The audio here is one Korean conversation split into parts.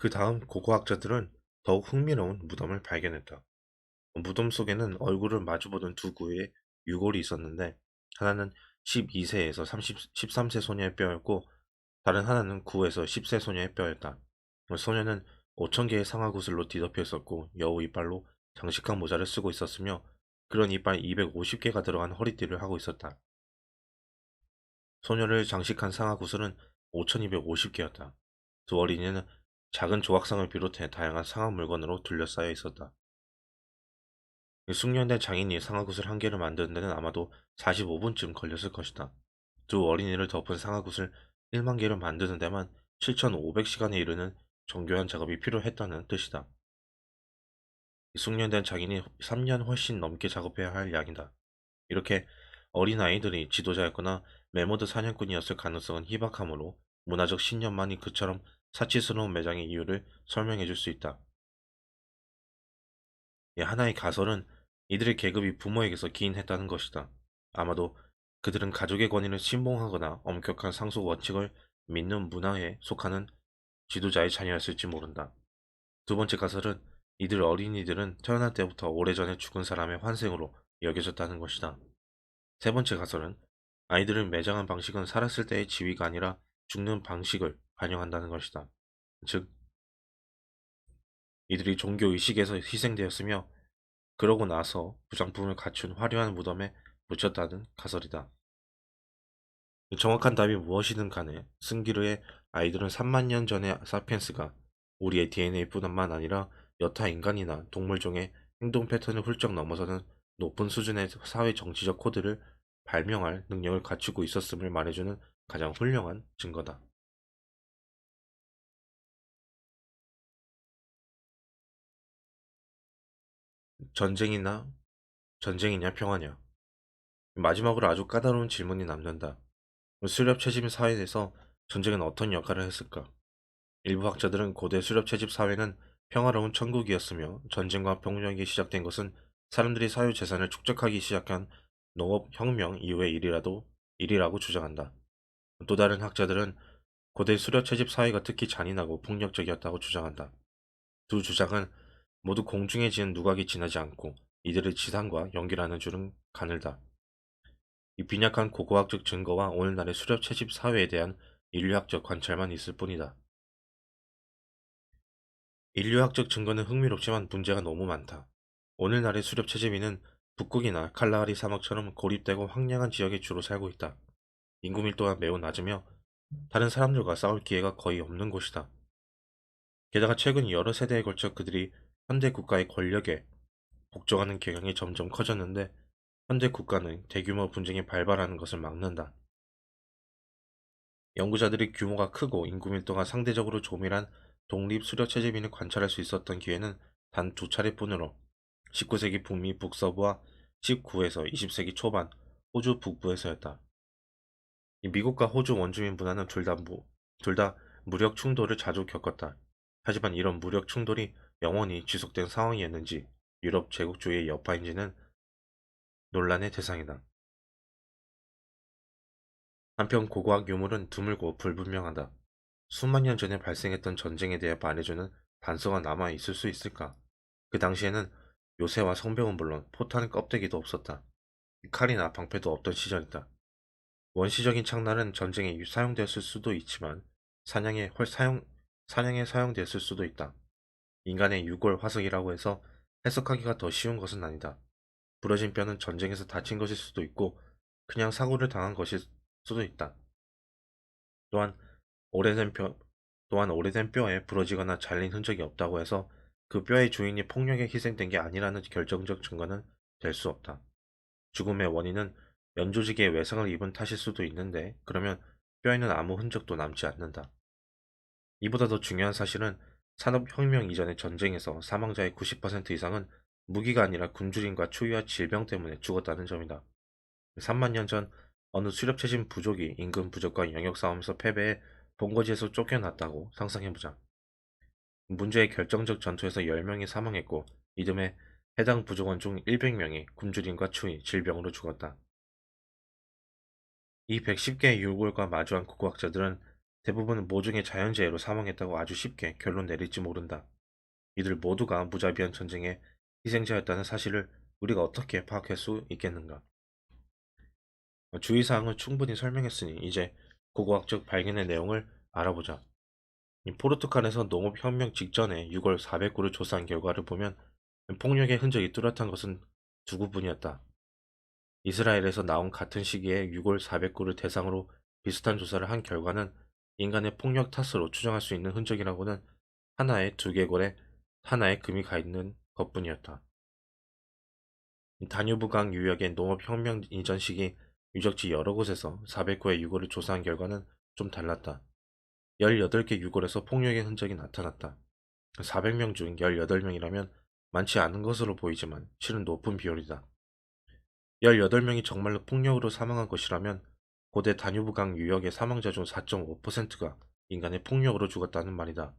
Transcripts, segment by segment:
그 다음 고고학자들은 더욱 흥미로운 무덤을 발견했다. 무덤 속에는 얼굴을 마주보던 두 구의 유골이 있었는데 하나는 12세에서 13세 소녀의 뼈였고 다른 하나는 9에서 10세 소녀의 뼈였다. 소녀는 5천 개의 상아구슬로 뒤덮여 있었고 여우 이빨로 장식한 모자를 쓰고 있었으며 그런 이빨 250개가 들어간 허리띠를 하고 있었다. 소녀를 장식한 상아구슬은 5,250개였다. 두 어린이는 작은 조각상을 비롯해 다양한 상아 물건으로 둘러싸여 있었다. 숙련된 장인이 상아굿을 한 개를 만드는 데는 아마도 45분쯤 걸렸을 것이다. 두 어린이를 덮은 상아굿을 1만 개를 만드는 데만 7,500시간에 이르는 정교한 작업이 필요했다는 뜻이다. 숙련된 장인이 3년 훨씬 넘게 작업해야 할 양이다. 이렇게 어린아이들이 지도자였거나 메모드 사냥꾼이었을 가능성은 희박하므로 문화적 신념만이 그처럼 사치스러운 매장의 이유를 설명해 줄 수 있다. 이 하나의 가설은 이들의 계급이 부모에게서 기인했다는 것이다. 아마도 그들은 가족의 권위를 신봉하거나 엄격한 상속 원칙을 믿는 문화에 속하는 지도자의 자녀였을지 모른다. 두 번째 가설은 이들 어린이들은 태어날 때부터 오래전에 죽은 사람의 환생으로 여겨졌다는 것이다. 세 번째 가설은 아이들을 매장한 방식은 살았을 때의 지위가 아니라 죽는 방식을 반영한다는 것이다. 즉, 이들이 종교 의식에서 희생되었으며 그러고 나서 부장품을 갖춘 화려한 무덤에 묻혔다는 가설이다. 정확한 답이 무엇이든 간에 승기르의 아이들은 3만 년 전의 사피엔스가 우리의 DNA뿐만 아니라 여타 인간이나 동물종의 행동 패턴을 훌쩍 넘어서는 높은 수준의 사회 정치적 코드를 발명할 능력을 갖추고 있었음을 말해주는 가장 훌륭한 증거다. 전쟁이나 전쟁이냐 평화냐. 마지막으로 아주 까다로운 질문이 남는다. 수렵 채집 사회에서 전쟁은 어떤 역할을 했을까? 일부 학자들은 고대 수렵 채집 사회는 평화로운 천국이었으며 전쟁과 병력이 시작된 것은 사람들이 사유 재산을 축적하기 시작한 농업혁명 이후의 일이라고 주장한다. 또 다른 학자들은 고대 수렵 채집 사회가 특히 잔인하고 폭력적이었다고 주장한다. 두 주장은 모두 공중에 지은 누각이 지나지 않고 이들의 지상과 연결하는 줄은 가늘다. 이 빈약한 고고학적 증거와 오늘날의 수렵 채집 사회에 대한 인류학적 관찰만 있을 뿐이다. 인류학적 증거는 흥미롭지만 문제가 너무 많다. 오늘날의 수렵 채집인은 북극이나 칼라하리 사막처럼 고립되고 황량한 지역에 주로 살고 있다. 인구 밀도가 매우 낮으며 다른 사람들과 싸울 기회가 거의 없는 곳이다. 게다가 최근 여러 세대에 걸쳐 그들이 현대 국가의 권력에 복종하는 경향이 점점 커졌는데 현대 국가는 대규모 분쟁이 발발하는 것을 막는다. 연구자들이 규모가 크고 인구 밀도가 상대적으로 조밀한 독립 수렵 채집인을 관찰할 수 있었던 기회는 단 두 차례뿐으로 19세기 북미 북서부와 19에서 20세기 초반 호주 북부에서였다. 이 미국과 호주 원주민 문화는 둘 다 무력 충돌을 자주 겪었다. 하지만 이런 무력 충돌이 영원히 지속된 상황이었는지 유럽 제국주의의 여파인지는 논란의 대상이다. 한편 고고학 유물은 드물고 불분명하다. 수만 년 전에 발생했던 전쟁에 대해 말해주는 단서가 남아 있을 수 있을까? 그 당시에는 요새와 성병은 물론 포탄 껍데기도 없었다. 칼이나 방패도 없던 시절이다. 원시적인 창날은 전쟁에 사용되었을 수도 있지만 사냥에 헐 사용 사냥에 사용되었을 수도 있다. 인간의 유골 화석이라고 해서 해석하기가 더 쉬운 것은 아니다. 부러진 뼈는 전쟁에서 다친 것일 수도 있고 그냥 사고를 당한 것일 수도 있다. 또한 오래된 뼈 또한 오래된 뼈에 부러지거나 잘린 흔적이 없다고 해서 그 뼈의 주인이 폭력에 희생된 게 아니라는 결정적 증거는 될 수 없다. 죽음의 원인은 연조직에 외상을 입은 탓일 수도 있는데 그러면 뼈에는 아무 흔적도 남지 않는다. 이보다 더 중요한 사실은 산업혁명 이전의 전쟁에서 사망자의 90% 이상은 무기가 아니라 굶주림과 추위와 질병 때문에 죽었다는 점이다. 3만 년 전 어느 수렵체진 부족이 임금 부족과 영역 싸움에서 패배해 본거지에서 쫓겨났다고 상상해보자. 문제의 결정적 전투에서 10명이 사망했고 이듬해 해당 부족원 중 100명이 굶주림과 추위, 질병으로 죽었다. 이 110개의 유골과 마주한 고고학자들은 대부분은 모종의 자연재해로 사망했다고 아주 쉽게 결론 내릴지 모른다. 이들 모두가 무자비한 전쟁의 희생자였다는 사실을 우리가 어떻게 파악할 수 있겠는가? 주의사항을 충분히 설명했으니 이제 고고학적 발견의 내용을 알아보자. 이 포르투갈에서 농업혁명 직전에 6월 400구를 조사한 결과를 보면 폭력의 흔적이 뚜렷한 것은 두 구뿐이었다. 이스라엘에서 나온 같은 시기에 6월 400구를 대상으로 비슷한 조사를 한 결과는 인간의 폭력 탓으로 추정할 수 있는 흔적이라고는 하나의 두개골에 하나의 금이 가 있는 것뿐이었다. 다뉴브강 유역의 농업혁명 이전 시기 유적지 여러 곳에서 409의 유골을 조사한 결과는 좀 달랐다. 18개 유골에서 폭력의 흔적이 나타났다. 400명 중 18명이라면 많지 않은 것으로 보이지만 실은 높은 비율이다. 18명이 정말로 폭력으로 사망한 것이라면 고대 다뉴브강 유역의 사망자 중 4.5%가 인간의 폭력으로 죽었다는 말이다.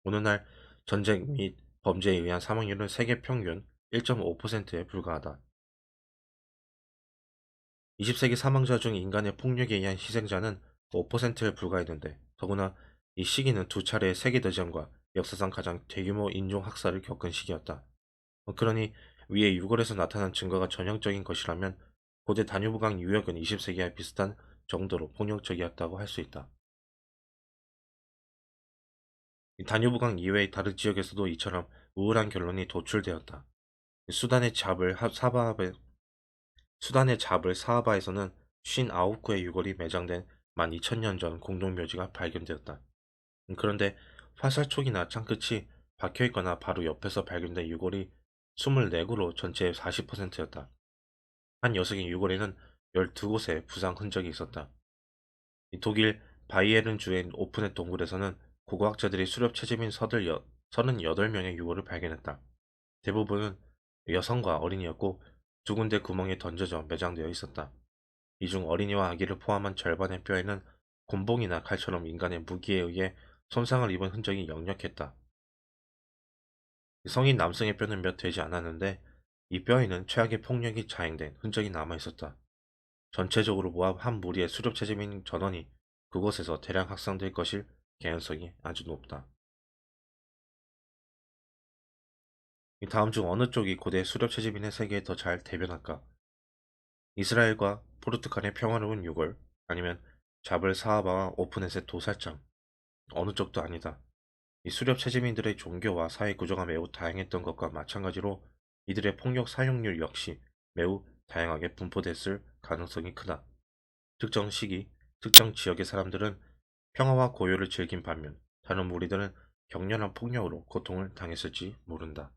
오늘날 전쟁 및 범죄에 의한 사망률은 세계 평균 1.5%에 불과하다. 20세기 사망자 중 인간의 폭력에 의한 희생자는 5%에 불과했는데 더구나 이 시기는 두 차례의 세계대전과 역사상 가장 대규모 인종학살을 겪은 시기였다. 그러니 위의 유골에서 나타난 증거가 전형적인 것이라면 고대 다뉴브강 유역은 20세기와 비슷한 정도로 폭력적이었다고 할 수 있다. 다뉴브강 이외의 다른 지역에서도 이처럼 우울한 결론이 도출되었다. 수단의 잡을 사바하에 수단의 잡을 사하바에서는 59구의 유골이 매장된 12,000년 전 공동묘지가 발견되었다. 그런데 화살촉이나 창끝이 박혀있거나 바로 옆에서 발견된 유골이 24구로 전체의 40%였다. 한 녀석의 유골에는 12곳의 부상 흔적이 있었다. 독일 바이에른 주의 오프넷 동굴에서는 고고학자들이 수렵 채집인 38명의 유골을 발견했다. 대부분은 여성과 어린이였고 두 군데 구멍에 던져져 매장되어 있었다. 이 중 어린이와 아기를 포함한 절반의 뼈에는 곤봉이나 칼처럼 인간의 무기에 의해 손상을 입은 흔적이 역력했다. 성인 남성의 뼈는 몇 되지 않았는데 이 뼈에는 최악의 폭력이 자행된 흔적이 남아 있었다. 전체적으로 모아 한 무리의 수렵 채집인 전원이 그곳에서 대량 확산될 것일 개연성이 아주 높다. 이 다음 중 어느 쪽이 고대 수렵 채집인의 세계에 더 잘 대변할까? 이스라엘과 포르투갈의 평화로운 유골, 아니면 자블 사하바와 오프넷의 도살장, 어느 쪽도 아니다. 이 수렵 채집인들의 종교와 사회 구조가 매우 다양했던 것과 마찬가지로 이들의 폭력 사용률 역시 매우 다양하게 분포됐을 가능성이 크다. 특정 시기, 특정 지역의 사람들은 평화와 고요를 즐긴 반면 다른 무리들은 격렬한 폭력으로 고통을 당했을지 모른다.